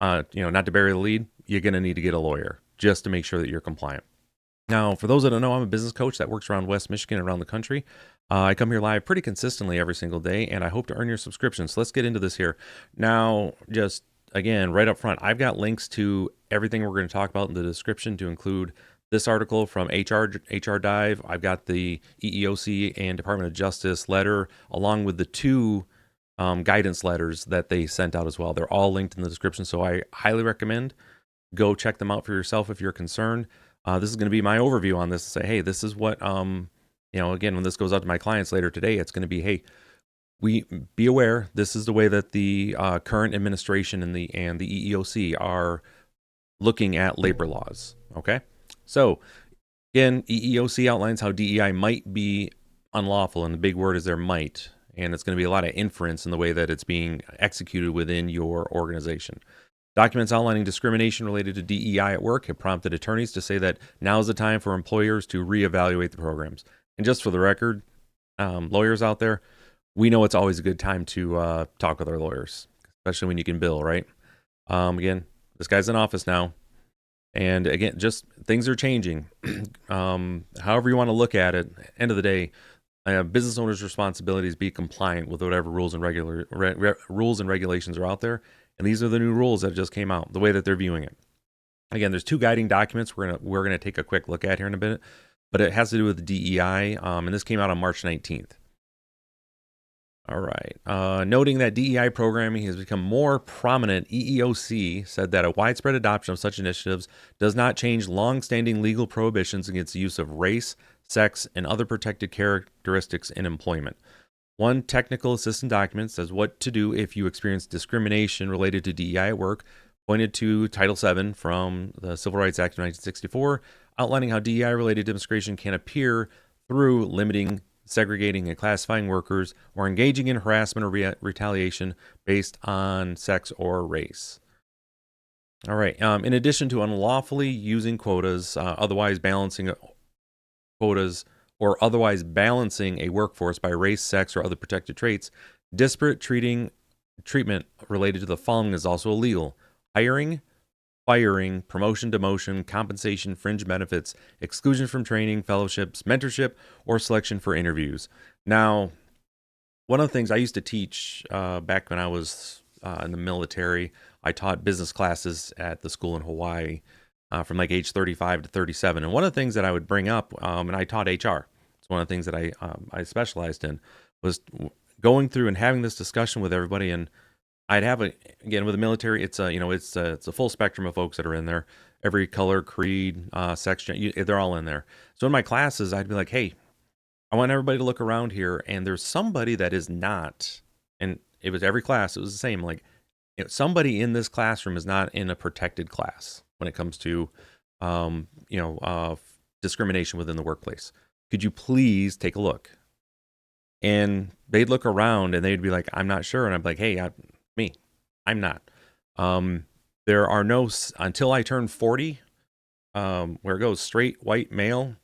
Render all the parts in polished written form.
not to bury the lead, you're going to need to get a lawyer just to make sure that you're compliant. Now, for those that don't know, I'm a business coach that works around West Michigan and around the country. I come here live pretty consistently every single day, and I hope to earn your subscription. So let's get into this here. Now, just again, right up front, I've got links to everything we're going to talk about in the description, to include this article from HR Dive. I've got the EEOC and Department of Justice letter, along with the two guidance letters that they sent out as well. They're all linked in the description, so I highly recommend go check them out for yourself if you're concerned. This is going to be my overview on this. Say, hey, this is what, again, when this goes out to my clients later today, it's going to be, hey, we be aware. This is the way that the current administration and the EEOC are looking at labor laws. Okay, so again, EEOC outlines how DEI might be unlawful, and the big word is there might, and it's going to be a lot of inference in the way that it's being executed within your organization. Documents outlining discrimination related to DEI at work have prompted attorneys to say that now is the time for employers to reevaluate the programs. And just for the record, lawyers out there, we know it's always a good time to talk with our lawyers, especially when you can bill, right? Again, this guy's in office now. And again, just things are changing. However you want to look at it, end of the day, business owners' responsibility is be compliant with whatever rules and rules and regulations are out there. And these are the new rules that just came out, the way that they're viewing it. Again, there's two guiding documents we're gonna take a quick look at here in a minute, but it has to do with DEI, and this came out on March 19th. All right. Noting that DEI programming has become more prominent, EEOC said that a widespread adoption of such initiatives does not change long-standing legal prohibitions against the use of race, sex, and other protected characteristics in employment. One technical assistant document says what to do if you experience discrimination related to DEI at work, pointed to Title VII from the Civil Rights Act of 1964, outlining how DEI-related discrimination can appear through limiting, segregating, and classifying workers, or engaging in harassment or retaliation based on sex or race. All right. In addition to unlawfully using quotas, otherwise balancing a workforce by race, sex, or other protected traits, disparate treatment related to the following is also illegal: hiring, firing, promotion, demotion, compensation, fringe benefits, exclusion from training, fellowships, mentorship, or selection for interviews. Now, one of the things I used to teach back when I was in the military, I taught business classes at the school in Hawaii from like age 35 to 37. And one of the things that I would bring up, and I taught HR. It's one of the things that I specialized in, was going through and having this discussion with everybody. And I'd have again, with the military, it's a full spectrum of folks that are in there, every color, creed, sex, they're all in there. So in my classes, I'd be like, hey, I want everybody to look around here, and there's somebody that is not, and it was every class, it was the same, like, somebody in this classroom is not in a protected class when it comes to, discrimination within the workplace. Could you please take a look? And they'd look around and they'd be like, I'm not sure. And I'm like, hey, I'm not. There are no, until I turn 40, where it goes straight, white, male,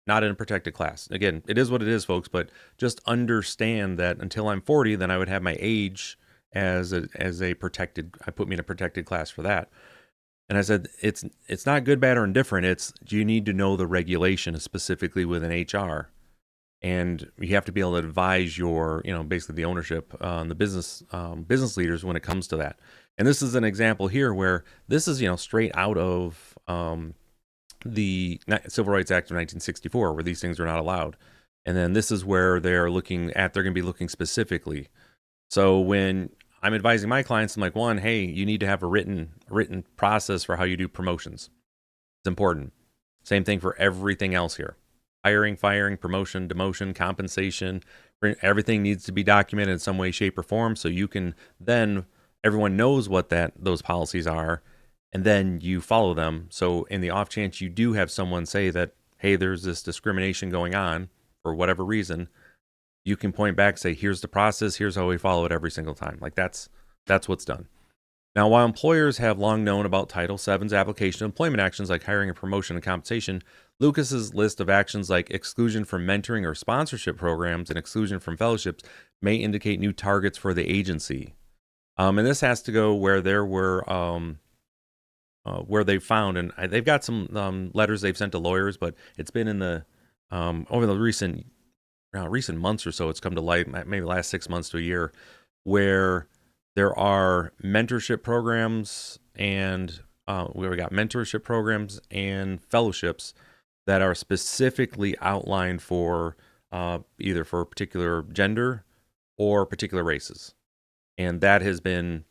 not in a protected class. Again, it is what it is, folks, but just understand that until I'm 40, then I would have my age as a protected, I put me in a protected class for that. And I said, it's not good, bad, or indifferent. It's, you need to know the regulation, specifically within HR. And you have to be able to advise your, basically the ownership, the business leaders when it comes to that. And this is an example here where this is, straight out of the Civil Rights Act of 1964, where these things are not allowed. And then this is where they're going to be looking specifically. So when I'm advising my clients, I'm like, one, hey, you need to have a written process for how you do promotions. It's important. Same thing for everything else here. Hiring, firing, promotion, demotion, compensation, everything needs to be documented in some way, shape, or form, so you can then, everyone knows what those policies are, and then you follow them. So in the off chance you do have someone say that, hey, there's this discrimination going on for whatever reason, you can point back and say, here's the process, here's how we follow it every single time. Like that's what's done. Now, while employers have long known about Title VII's application to employment actions like hiring and promotion and compensation, Lucas's list of actions like exclusion from mentoring or sponsorship programs and exclusion from fellowships may indicate new targets for the agency. And this has to go where there were where they found, and they've got some letters they've sent to lawyers, but it's been in the over the recent months or so, it's come to light, maybe the last 6 months to a year, where there are mentorship programs and where we got mentorship programs and fellowships that are specifically outlined for either for a particular gender or particular races. And that has been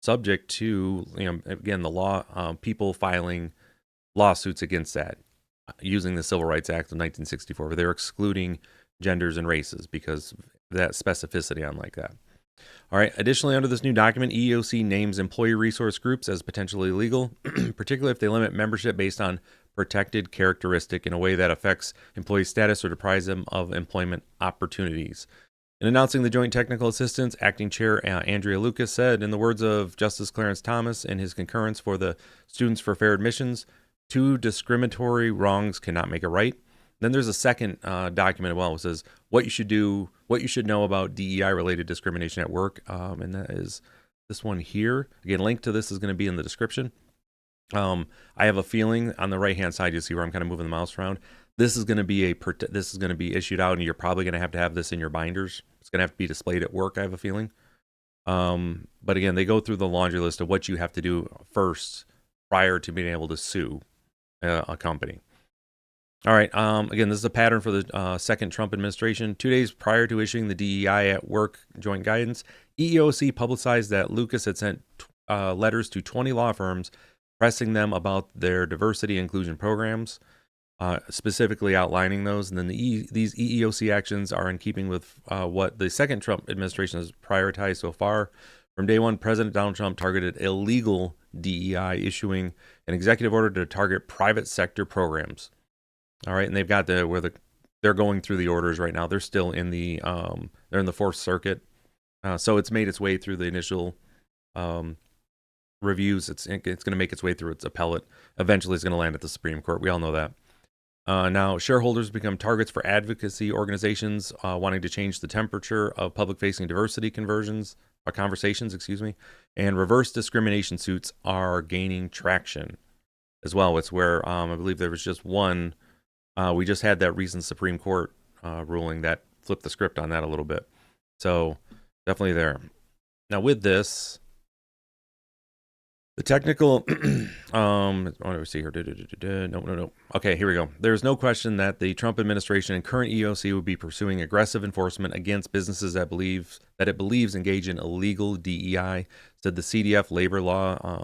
subject to, again, the law, people filing lawsuits against that using the Civil Rights Act of 1964, where they're excluding genders and races because of that specificity on like that. All right. Additionally, under this new document, EEOC names employee resource groups as potentially illegal, particularly if they limit membership based on protected characteristic in a way that affects employee status or deprives them of employment opportunities. In announcing the Joint Technical Assistance, Acting Chair Andrea Lucas said, in the words of Justice Clarence Thomas in his concurrence for the Students for Fair Admissions, two discriminatory wrongs cannot make a right. Then there's a second document as well. It says what you should do, what you should know about DEI-related discrimination at work, and that is this one here. Again, link to this is going to be in the description. I have a feeling on the right-hand side, you see where I'm kind of moving the mouse around. This is going to be issued out, and you're probably going to have this in your binders. It's going to have to be displayed at work, I have a feeling. But again, they go through the laundry list of what you have to do first prior to being able to sue a company. All right. Again, this is a pattern for the second Trump administration. 2 days prior to issuing the DEI at work joint guidance, EEOC publicized that Lucas had sent letters to 20 law firms pressing them about their diversity inclusion programs, specifically outlining those. And then these EEOC actions are in keeping with what the second Trump administration has prioritized so far. From day one, President Donald Trump targeted illegal DEI, issuing an executive order to target private sector programs. All right, and they've got they're going through the orders right now. They're still in the they're in the Fourth Circuit, so it's made its way through the initial reviews. It's going to make its way through its appellate. Eventually, it's going to land at the Supreme Court. We all know that. Now, shareholders become targets for advocacy organizations wanting to change the temperature of public-facing diversity conversations, and reverse discrimination suits are gaining traction as well. It's where I believe there was just one. We just had that recent Supreme Court ruling that flipped the script on that a little bit. So definitely there. Now with this, the technical, what do we see here? No. Okay, here we go. There's no question that the Trump administration and current EEOC would be pursuing aggressive enforcement against businesses that it believes engage in illegal DEI, said the CDF labor law.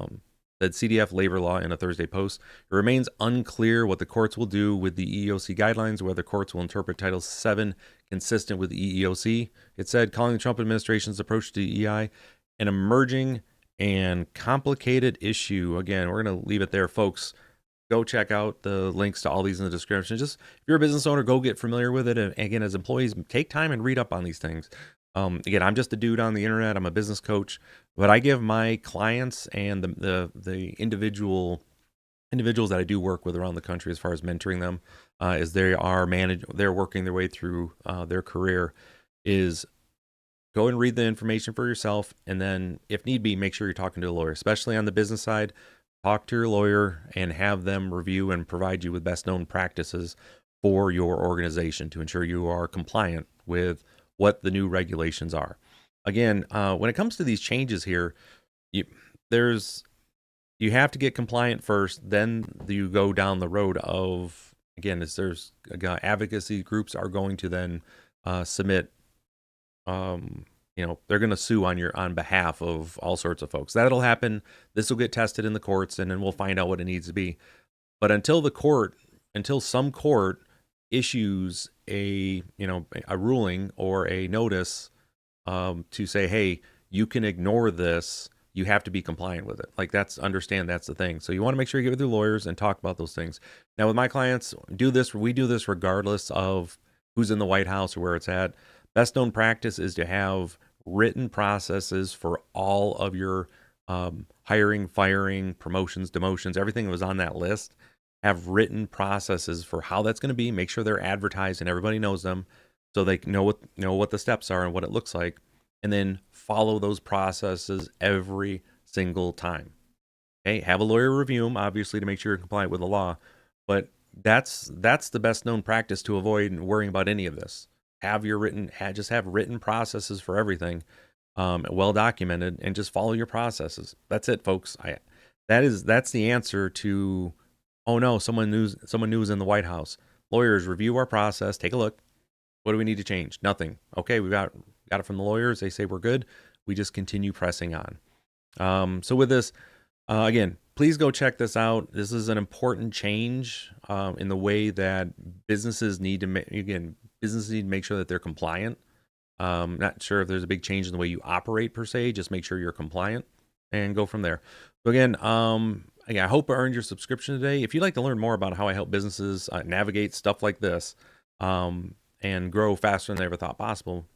In a Thursday post. It remains unclear what the courts will do with the EEOC guidelines, whether courts will interpret Title VII consistent with the EEOC. It said, calling the Trump administration's approach to DEI an emerging and complicated issue. Again, we're going to leave it there, folks. Go check out the links to all these in the description. Just if you're a business owner, go get familiar with it. And again, as employees, take time and read up on these things. Again, I'm just a dude on the internet. I'm a business coach, but I give my clients and the individuals that I do work with around the country, as far as mentoring them, as they're working their way through their career, is go and read the information for yourself, and then, if need be, make sure you're talking to a lawyer, especially on the business side. Talk to your lawyer and have them review and provide you with best known practices for your organization to ensure you are compliant with what the new regulations are. Again, when it comes to these changes here, you have to get compliant first, then you go down the road of, again, there's advocacy groups are going to then submit, they're going to sue on behalf of all sorts of folks. That'll happen. This will get tested in the courts, and then we'll find out what it needs to be. But until some court issues a ruling or a notice to say, hey, you can ignore this, you have to be compliant with it. That's the thing. So you want to make sure you get with your lawyers and talk about those things. Now with my clients, we do this regardless of who's in the White House or where it's at. Best known practice is to have written processes for all of your hiring, firing, promotions, demotions, everything that was on that list. Have written processes for how that's going to be. Make sure they're advertised and everybody knows them, so they know what the steps are and what it looks like. and then follow those processes every single time. Okay, have a lawyer review them, obviously, to make sure you're compliant with the law. But that's the best known practice to avoid worrying about any of this. Just have written processes for everything, well documented, and just follow your processes. That's it, folks. That's the answer to, oh no, someone new is in the White House. Lawyers, review our process, take a look. What do we need to change? Nothing. Okay, we got it from the lawyers. They say we're good. We just continue pressing on. So with this, again, please go check this out. This is an important change in the way that businesses need to make sure that they're compliant. Not sure if there's a big change in the way you operate per se. Just make sure you're compliant and go from there. So again, I hope I earned your subscription today. If you'd like to learn more about how I help businesses navigate stuff like this and grow faster than they ever thought possible,